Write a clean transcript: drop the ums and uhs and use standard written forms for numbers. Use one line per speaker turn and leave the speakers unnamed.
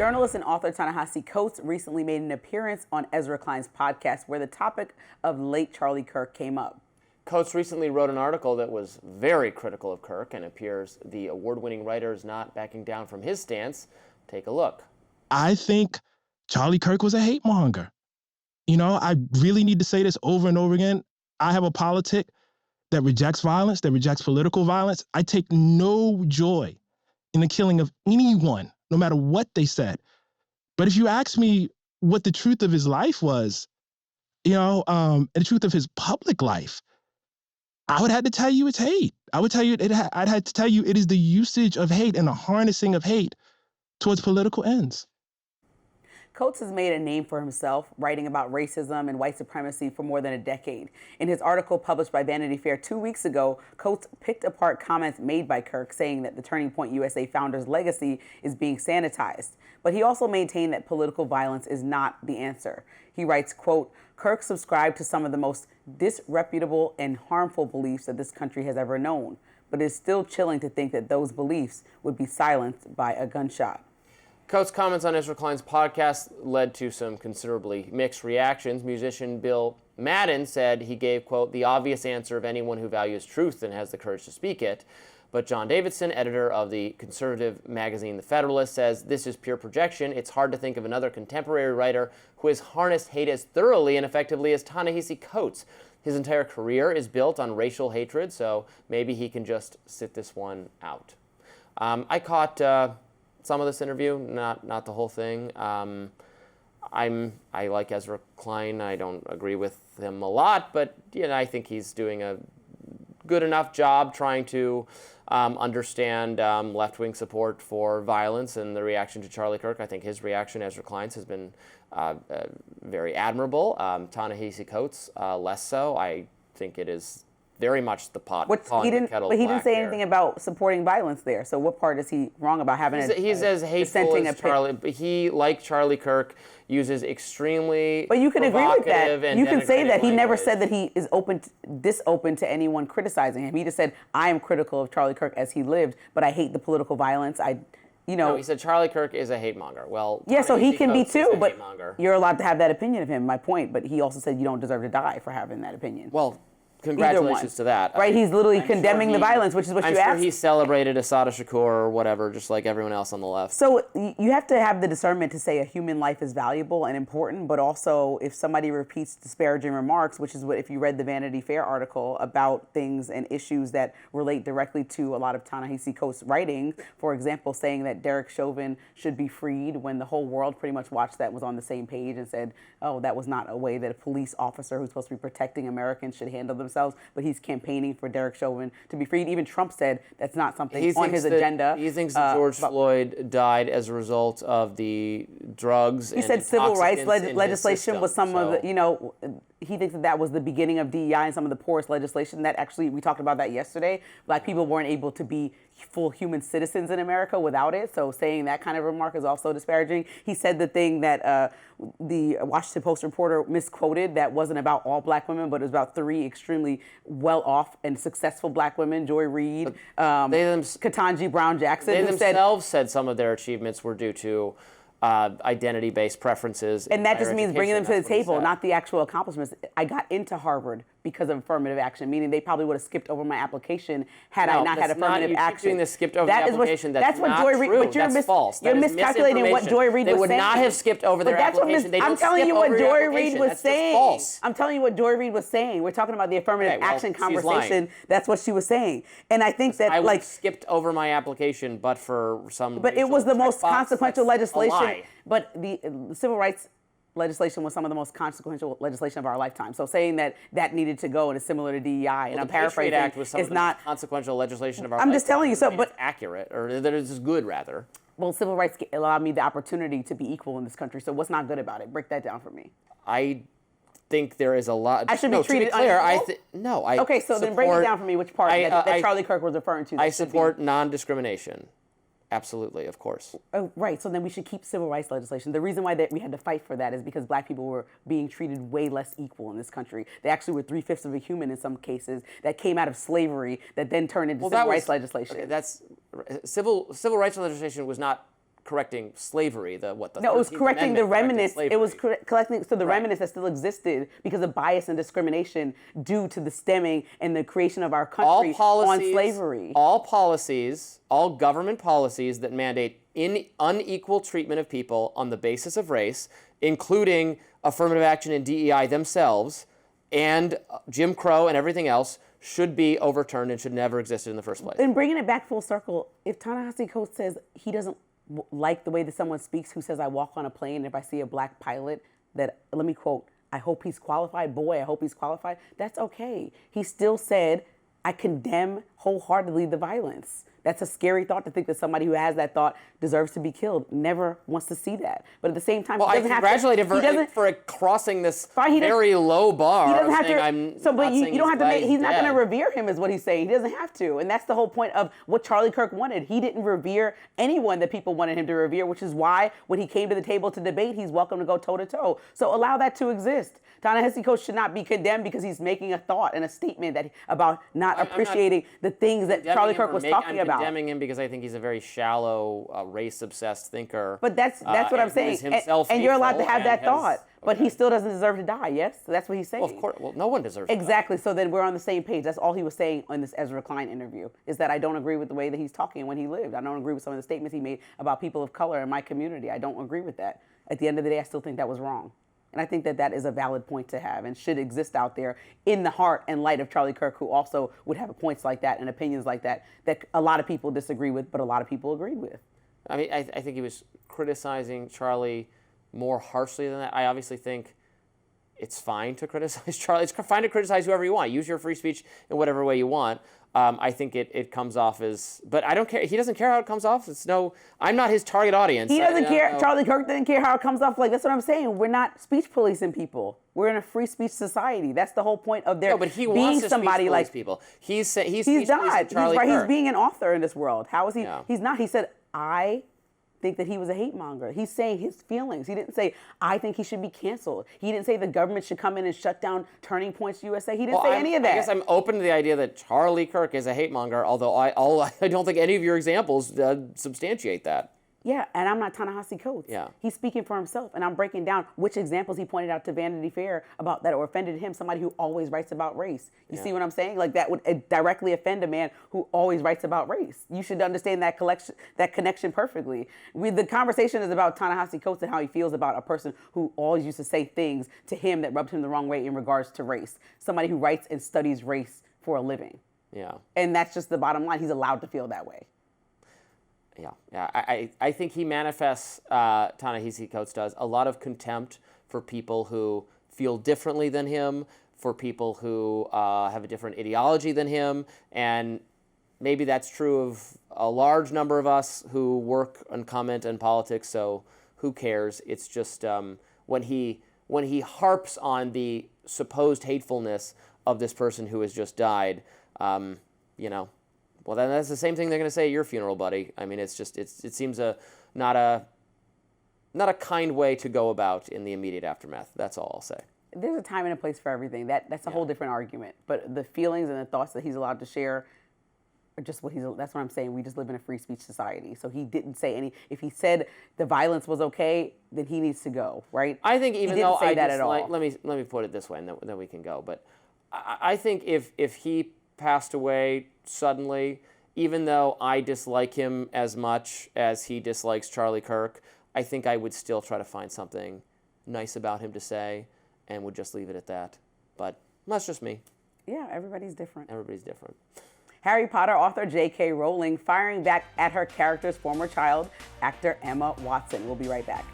Journalist and author Ta-Nehisi Coates recently made an appearance on Ezra Klein's podcast where the topic of late Charlie Kirk came up.
Coates recently wrote an article that was very critical of Kirk, and appears the award-winning writer is not backing down from his stance. Take a look.
I think Charlie Kirk was a hate monger. You know, I really need to say this over and over again. I have a politic that rejects violence, that rejects political violence. I take no joy in the killing of anyone, no matter what they said. But if you ask me what the truth of his life was, and the truth of his public life, I would have to tell you it's hate. I would tell you I'd have to tell you it is the usage of hate and the harnessing of hate towards political ends.
Coates has made a name for himself, writing about racism and white supremacy for more than a decade. In his article published by Vanity Fair 2 weeks ago, Coates picked apart comments made by Kirk saying that the Turning Point USA founder's legacy is being sanitized. But he also maintained that political violence is not the answer. He writes, quote, Kirk subscribed to some of the most disreputable and harmful beliefs that this country has ever known, but it's still chilling to think that those beliefs would be silenced by a gunshot.
Coates' comments on Ezra Klein's podcast led to some considerably mixed reactions. Musician Bill Madden said he gave, quote, the obvious answer of anyone who values truth and has the courage to speak it. But John Davidson, editor of the conservative magazine The Federalist, says this is pure projection. It's hard to think of another contemporary writer who has harnessed hate as thoroughly and effectively as Ta-Nehisi Coates. His entire career is built on racial hatred, so maybe he can just sit this one out. I caught some of this interview, not the whole thing. I like Ezra Klein. I don't agree with him a lot, but I think he's doing a good enough job trying to understand left-wing support for violence and the reaction to Charlie Kirk. I think his reaction, Ezra Klein's, has been very admirable. Ta-Nehisi Coates, less so. I think it is very much the pot.
He didn't say anything about supporting violence there. So what part is he wrong about having?
He's as hateful as Charlie. But he, like Charlie Kirk, uses extremely.
But you can agree with that. You can say that he never
language.
said that he is disopen to anyone criticizing him. He just said, "I am critical of Charlie Kirk as he lived, but I hate the political violence."
No, he said Charlie Kirk is a hate monger. Well,
yeah, so he can be too, but
hate-monger.
You're allowed to have that opinion of him. My point, but he also said you don't deserve to die for having that opinion.
Well, congratulations to that.
Right, he's literally condemning the violence, which is what you asked.
I'm sure he celebrated Assata Shakur or whatever, just like everyone else on the left.
So you have to have the discernment to say a human life is valuable and important, but also if somebody repeats disparaging remarks, which is what, if you read the Vanity Fair article about things and issues that relate directly to a lot of Ta-Nehisi Coates' writing, for example, saying that Derek Chauvin should be freed when the whole world pretty much watched that, was on the same page and said, oh, that was not a way that a police officer who's supposed to be protecting Americans should handle themselves, but he's campaigning for Derek Chauvin to be freed. Even Trump said that's not something on his agenda.
He thinks that George Floyd died as a result of the drugs.
He said civil rights legislation was some of the, he thinks that was the beginning of DEI and some of the poorest legislation. That actually, we talked about that yesterday. Black people weren't able to be full human citizens in America without it. So saying that kind of remark is also disparaging. He said the thing that the Washington Post reporter misquoted, that wasn't about all black women, but it was about 3 extremely well-off and successful black women: Joy Reid, Ketanji Brown Jackson.
They themselves said some of their achievements were due to identity-based preferences.
And that just means bringing them to the table, not the actual accomplishments. I got into Harvard because of affirmative action, meaning they probably would have skipped over my application had I not had affirmative action.
Doing the skipped over the application. That's
what
not
Joy Reid.
true.
But you're
that's false.
You're miscalculating what Joy Reid was saying.
They would not have skipped over their application.
I'm telling you what Joy Reid was saying. I'm telling you what Joy Reid was saying. We're talking about the affirmative action conversation. That's what she was saying. And I think that
I would have skipped over my application, but for some.
But it was the most consequential legislation. But the civil rights legislation was some of the most consequential legislation of our lifetime. So saying that needed to go and is similar to DEI, and I'm paraphrasing,
the Patriot Act was some of the most consequential legislation of our lifetime.
I'm just telling you so, but
accurate, or that is good rather.
Well, civil rights allowed me the opportunity to be equal in this country. So what's not good about it? Break that down for me.
I think there is a lot.
I should be treated
unequal?
Okay, so then break it down for me. Which part that Charlie Kirk was referring to?
I support non-discrimination. Absolutely, of course.
Oh, right, so then we should keep civil rights legislation. The reason why we had to fight for that is because black people were being treated way less equal in this country. They actually were 3/5 of a human in some cases that came out of slavery that then turned into civil rights legislation.
Okay, that's civil rights legislation was not correcting slavery. The
No, it was
13th
correcting the
Amendment corrected
remnants.
slavery.
It was collecting the
Right.
remnants that still existed because of bias and discrimination due to the stemming and the creation of our country on slavery.
All policies, all government policies that mandate unequal treatment of people on the basis of race, including affirmative action and DEI themselves, and Jim Crow and everything else, should be overturned and should never existed in the first place.
And bringing it back full circle, if Ta-Nehisi Coates says he doesn't like the way that someone speaks who says, I walk on a plane, and if I see a black pilot, that, let me quote, I hope he's qualified. Boy, I hope he's qualified. That's okay. He still said, I condemn wholeheartedly the violence. That's a scary thought to think that somebody who has that thought deserves to be killed. Never wants to see that. But at the same time,
Well,
he
I
doesn't have
congratulate
to,
him for crossing this
Fine, he
very low bar.
He doesn't have
saying,
to.
I'm
So, but
not
you
saying
don't have to
this
make.
guy's
He's not going
dead.
to revere him, is what he's saying. He doesn't have to, and that's the whole point of what Charlie Kirk wanted. He didn't revere anyone that people wanted him to revere, which is why when he came to the table to debate, he's welcome to go toe to toe. So allow that to exist. Ta-Nehisi Coates should not be condemned because he's making a thought and a statement about not appreciating the things that Charlie Kirk was talking about.
I'm condemning him because I think he's a very shallow, race-obsessed thinker.
But that's what I'm saying. And you're allowed to have that thought. But he still doesn't deserve to die, yes? So that's what he's saying.
Well, of course. Well, no one deserves to die.
Exactly. So then we're on the same page. That's all he was saying in this Ezra Klein interview, is that I don't agree with the way that he's talking when he lived. I don't agree with some of the statements he made about people of color in my community. I don't agree with that. At the end of the day, I still think that was wrong. And I think that that is a valid point to have and should exist out there in the heart and light of Charlie Kirk, who also would have points like that and opinions like that that a lot of people disagree with, but a lot of people agreed with.
I mean, I think he was criticizing Charlie more harshly than that. I obviously think it's fine to criticize Charlie. It's fine to criticize whoever you want. Use your free speech in whatever way you want. I think it comes off as, but I don't care. He doesn't care how it comes off. I'm not his target audience.
He doesn't care. Charlie Kirk didn't care how it comes off. Like, that's what I'm saying. We're not speech policing people. We're in a free speech society. That's the whole point of there
but he
being
wants to
somebody
speech
like
police people. He's died.
He's right. He's being an author in this world. How is he?
Yeah.
He's not. He said, I think that he was a hate monger. He's saying his feelings. He didn't say, I think he should be canceled. He didn't say the government should come in and shut down Turning Points USA. He didn't say any of that.
I guess I'm open to the idea that Charlie Kirk is a hate monger, although I don't think any of your examples substantiate that.
Yeah, and I'm not Ta-Nehisi Coates.
Yeah.
He's speaking for himself, and I'm breaking down which examples he pointed out to Vanity Fair about that or offended him, somebody who always writes about race. You see what I'm saying? Like, that would directly offend a man who always writes about race. You should understand that connection perfectly. The conversation is about Ta-Nehisi Coates and how he feels about a person who always used to say things to him that rubbed him the wrong way in regards to race. Somebody who writes and studies race for a living.
Yeah.
And that's just the bottom line. He's allowed to feel that way.
Yeah. I think he manifests, Ta-Nehisi Coates does, a lot of contempt for people who feel differently than him, for people who have a different ideology than him, and maybe that's true of a large number of us who work and comment in politics, so who cares? It's just when he harps on the supposed hatefulness of this person who has just died, well, then that's the same thing they're going to say at your funeral, buddy. I mean, it seems not a kind way to go about in the immediate aftermath. That's all I'll say.
There's a time and a place for everything. That's a whole different argument. But the feelings and the thoughts that he's allowed to share are just that's what I'm saying. We just live in a free speech society. So he didn't say any. If he said the violence was okay, then he needs to go, right?
I think even
he
though
didn't say that at all.
Let me put it this way, and then we can go. But I think if he passed away suddenly, even though I dislike him as much as he dislikes Charlie Kirk, I think I would still try to find something nice about him to say and would just leave it at that. But that's just me.
Yeah, everybody's different.
Everybody's different.
Harry Potter author J.K. Rowling firing back at her character's former child, actor Emma Watson. We'll be right back.